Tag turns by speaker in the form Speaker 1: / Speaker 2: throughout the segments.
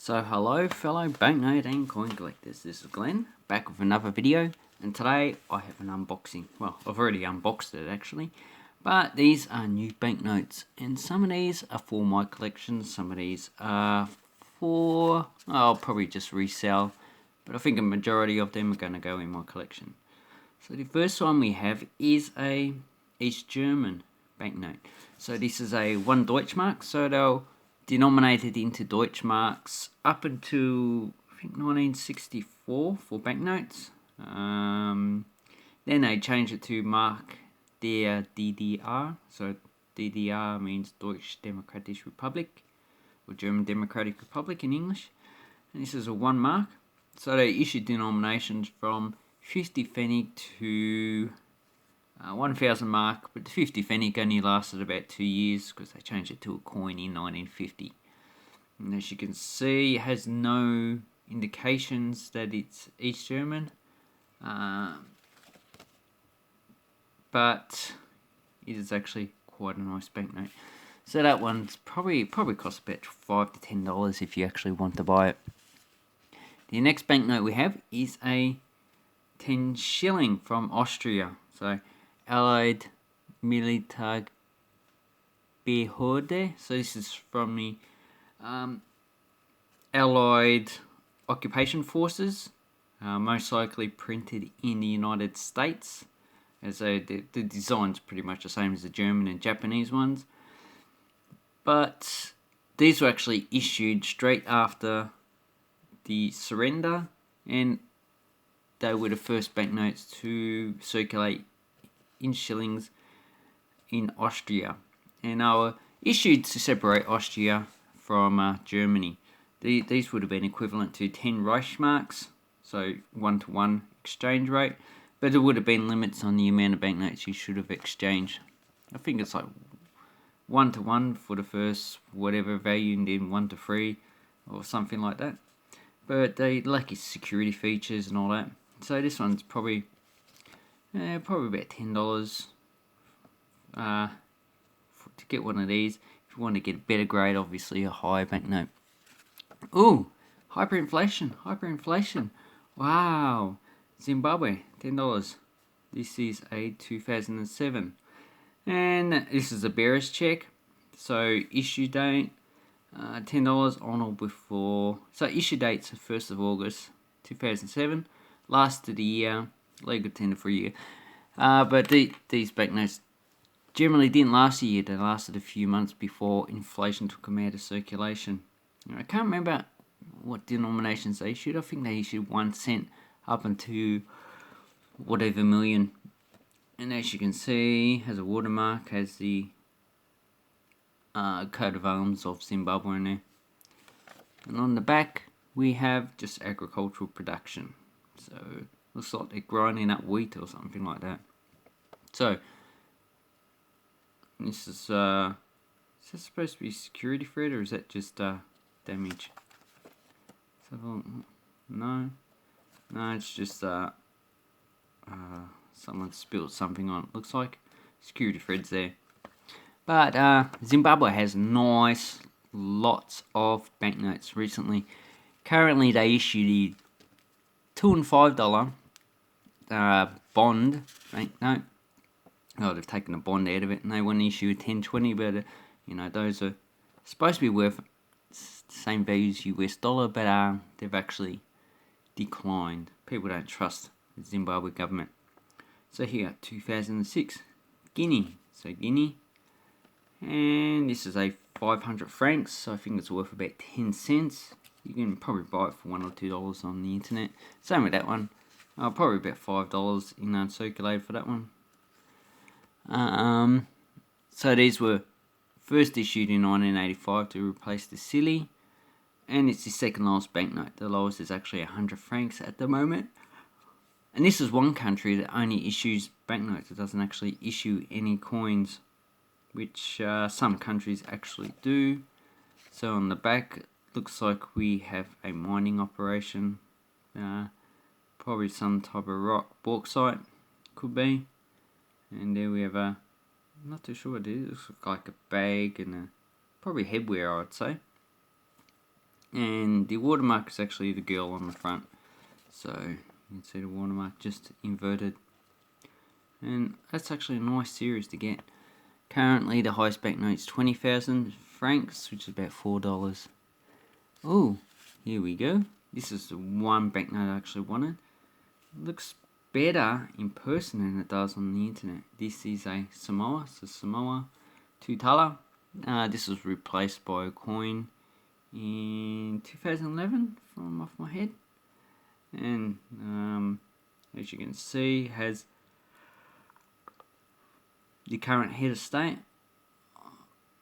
Speaker 1: So hello fellow banknote and coin collectors, this is Glenn, back with another video, and today I have an unboxing. Well, I've already unboxed it actually, but these are new banknotes, and some of these are for my collection, some of these are for, I'll probably just resell, but I think a majority of them are going to go in my collection. So the first one we have is a East German banknote. So this is a 1 Deutschmark, so they'll denominated into Deutschmarks up until I think 1964 for banknotes. Then they changed it to Mark der DDR. So DDR means Deutsche Demokratische Republik, or German Democratic Republic in English. And this is a 1 mark. So they issued denominations from 50 Pfennig to 1000 mark, but the 50 Pfennig only lasted about 2 years because they changed it to a coin in 1950. And as you can see, it has no indications that it's East German, but it is actually quite a nice banknote. So that one's probably costs about $5 to $10 if you actually want to buy it. The next banknote we have is a 10 shilling from Austria. So Allied Militärbehörde. So this is from the Allied Occupation Forces, most likely printed in the United States. As the design's pretty much the same as the German and Japanese ones. But these were actually issued straight after the surrender, and they were the first banknotes to circulate in shillings in Austria, and they were issued to separate Austria from Germany. These would have been equivalent to 10 Reichsmarks, so 1-to-1 exchange rate, but there would have been limits on the amount of banknotes you should have exchanged. I think it's like 1-to-1 for the first whatever value, and then 1-to-3 or something like that. But they lack its security features and all that. So this one's probably about $10 to get one of these. If you want to get a better grade, obviously a higher banknote. Ooh, hyperinflation. Wow, Zimbabwe, $10. This is a 2007, and this is a bearer's check. So issue date $10 on or before. So issue date's the 1st of August 2007. Lasted a year, legal tender for a year. But these banknotes generally didn't last a year. They lasted a few months before inflation took them out of circulation. I can't remember what denominations they issued. I think they issued 1 cent up until whatever million. And as you can see, has a watermark, has the coat of arms of Zimbabwe in there. And on the back, we have just agricultural production. So, looks like they're grinding up wheat or something like that. So, this is that supposed to be security threat, or is that just damage? So, no, it's just someone spilled something on it. Looks like security threads there. But Zimbabwe has lots of banknotes recently. Currently, they issue the $2 and $5 bond banknote. Oh, they've taken a bond out of it, and they want to issue a 10-20, but those are supposed to be worth the same value as US dollar, but they've actually declined. People don't trust the Zimbabwe government. So here, 2006, Guinea. So Guinea, and this is a 500 francs. So I think it's worth about 10 cents. You can probably buy it for $1 or $2 on the internet. Same with that one. Probably about $5 in uncirculated for that one. So these were first issued in 1985 to replace the Silly, and it's the second lowest banknote. The lowest is actually 100 francs at the moment. And this is one country that only issues banknotes. It doesn't actually issue any coins, which some countries actually do. So on the back, looks like we have a mining operation, probably some type of rock, bauxite, could be. And there we have I'm not too sure what it is. It looks like a bag and probably headwear, I'd say. And the watermark is actually the girl on the front. So you can see the watermark just inverted. And that's actually a nice series to get. Currently the highest banknote is 20,000 francs, which is about $4. Oh, here we go. This is the one banknote I actually wanted. It looks better in person than it does on the internet. This is a Samoa, so Samoa 2 tala. This was replaced by a coin in 2011 from off my head. And as you can see, has the current head of state.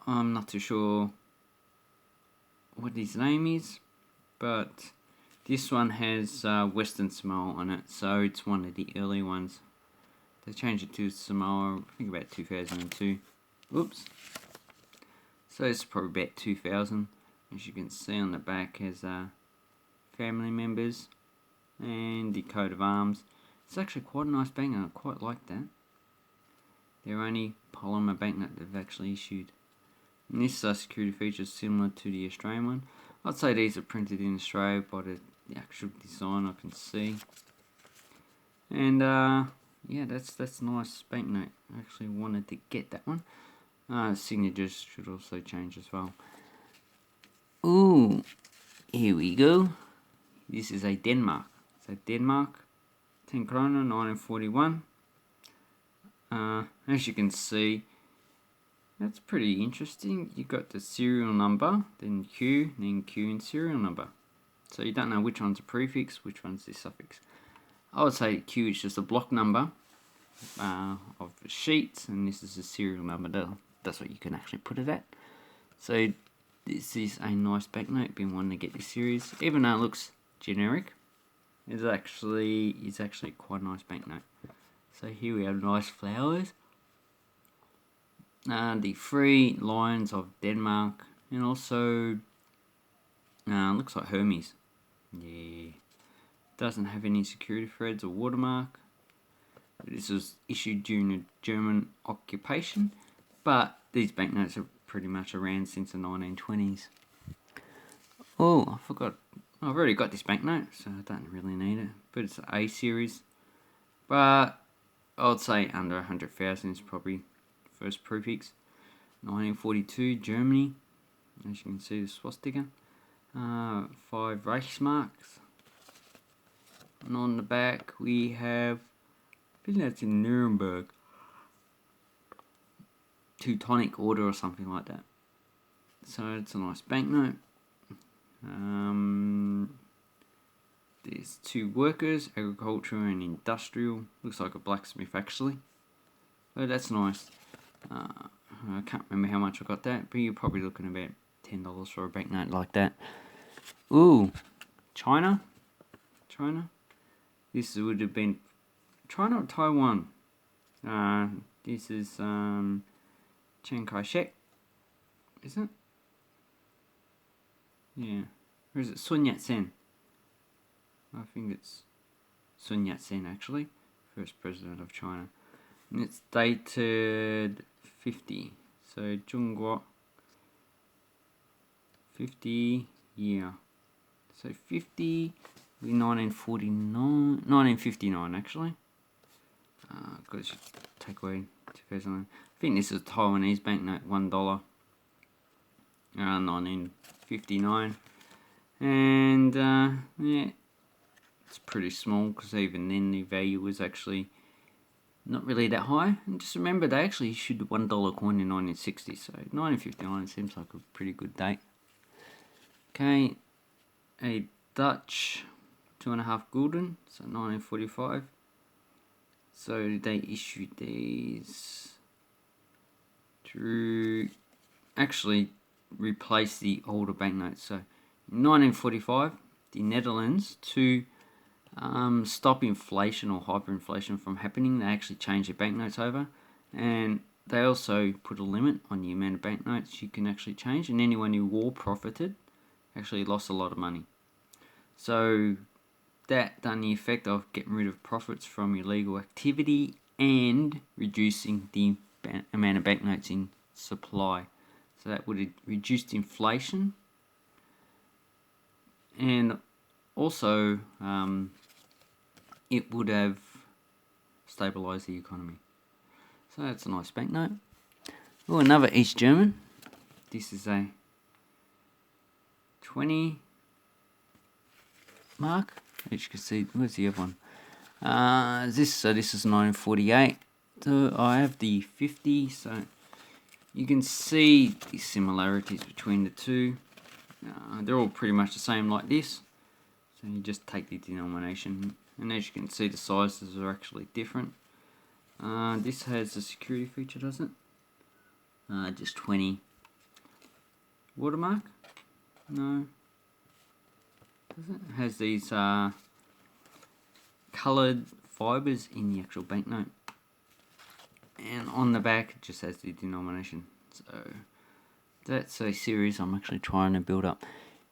Speaker 1: I'm not too sure what his name is, but this one has Western Samoa on it, so it's one of the early ones. They changed it to Samoa, I think about 2002. Oops. So it's probably about 2000. As you can see on the back has family members and the coat of arms. It's actually quite a nice banknote, I quite like that. They're only polymer banknote they've actually issued. And this security feature is similar to the Australian one. I'd say these are printed in Australia by the actual design I can see. And yeah, that's nice banknote. I actually wanted to get that one. Signatures should also change as well. Ooh, here we go. This is a Denmark. So Denmark, 10 krona, 1941. As you can see, that's pretty interesting. You got the serial number, then Q and serial number. So you don't know which one's a prefix, which one's the suffix. I would say Q is just a block number of the sheets, and this is a serial number. That's what you can actually put it at. So this is a nice banknote. Been wanting to get this series, even though it looks generic. It's actually quite a nice banknote. So here we have nice flowers. The 3 lions of Denmark, and also looks like Hermes. Yeah, doesn't have any security threads or watermark. This was issued during the German occupation, but these banknotes are pretty much around since the 1920s. Oh, I forgot. I've already got this banknote, so I don't really need it. But it's an A series. But I would say under 100,000 is probably first prefix. 1942, Germany. As you can see, the swastika. 5 Reichsmarks. And on the back we have, I think that's in Nuremberg, Teutonic Order or something like that. So it's a nice banknote. There's 2 workers, agriculture and industrial. Looks like a blacksmith actually. Oh, that's nice. I can't remember how much I got that, but you're probably looking about $10 for a banknote like that. Ooh, China. This would have been China or Taiwan. This is Chiang Kai-shek, is it? Yeah. Or is it Sun Yat-sen? I think it's Sun Yat-sen actually, first president of China. And it's dated 50. So Zhongguo 50 year. So 50 1959 actually. Got to take away 2009. I think this is a Taiwanese banknote, $1. 1959. And yeah, it's pretty small because even then the value was actually not really that high. And just remember, they actually issued the $1 coin in 1960, so 1959 seems like a pretty good date. Okay, a Dutch 2.5 gulden, so 1945. So they issued these to actually replace the older banknotes. So in 1945, the Netherlands, to stop inflation or hyperinflation from happening, they actually changed their banknotes over, and they also put a limit on the amount of banknotes you can actually change, and anyone who war profited actually lost a lot of money. So that done the effect of getting rid of profits from illegal activity and reducing the amount of banknotes in supply. So that would have reduced inflation and also it would have stabilised the economy. So that's a nice banknote. Oh, another East German. This is a 20 mark. As you can see, where's the other one? This is 1948. So I have the 50. So you can see the similarities between the two. They're all pretty much the same like this. So you just take the denomination, and as you can see, the sizes are actually different. This has a security feature, doesn't it? Just 20. Watermark? No. Doesn't it? It has these coloured fibres in the actual banknote. And on the back, it just has the denomination. So that's a series I'm actually trying to build up.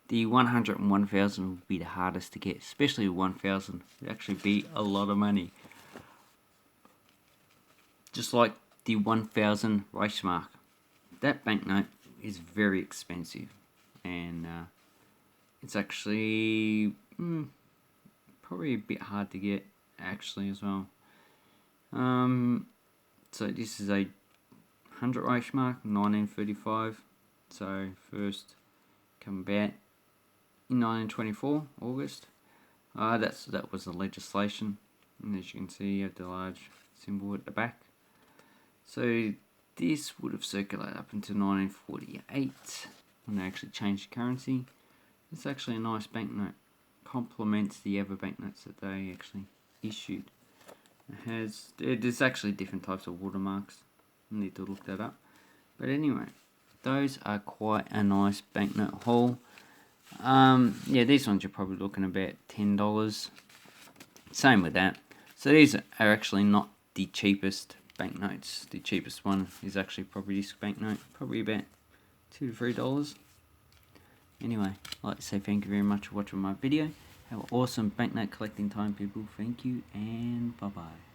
Speaker 1: The 100 and 1000 would be the hardest to get, especially 1000. It would actually be a lot of money. Just like the 1000 Reichsmark. That banknote is very expensive, and it's actually probably a bit hard to get actually as well. So this is a 100 Reichsmark, 1935. So first come about in 1924 August. That was the legislation, and as you can see, you have the large symbol at the back. So this would have circulated up until 1948 when they actually changed the currency. It's actually a nice banknote. Complements the other banknotes that they actually issued. There's actually different types of watermarks. I need to look that up. But anyway, those are quite a nice banknote haul. Yeah, these ones you're probably looking about $10. Same with that. So these are actually not the cheapest banknotes. The cheapest one is actually probably this banknote, probably about $2 to $3. Anyway, I'd like to say thank you very much for watching my video. Have an awesome banknote collecting time, people. Thank you, and bye bye.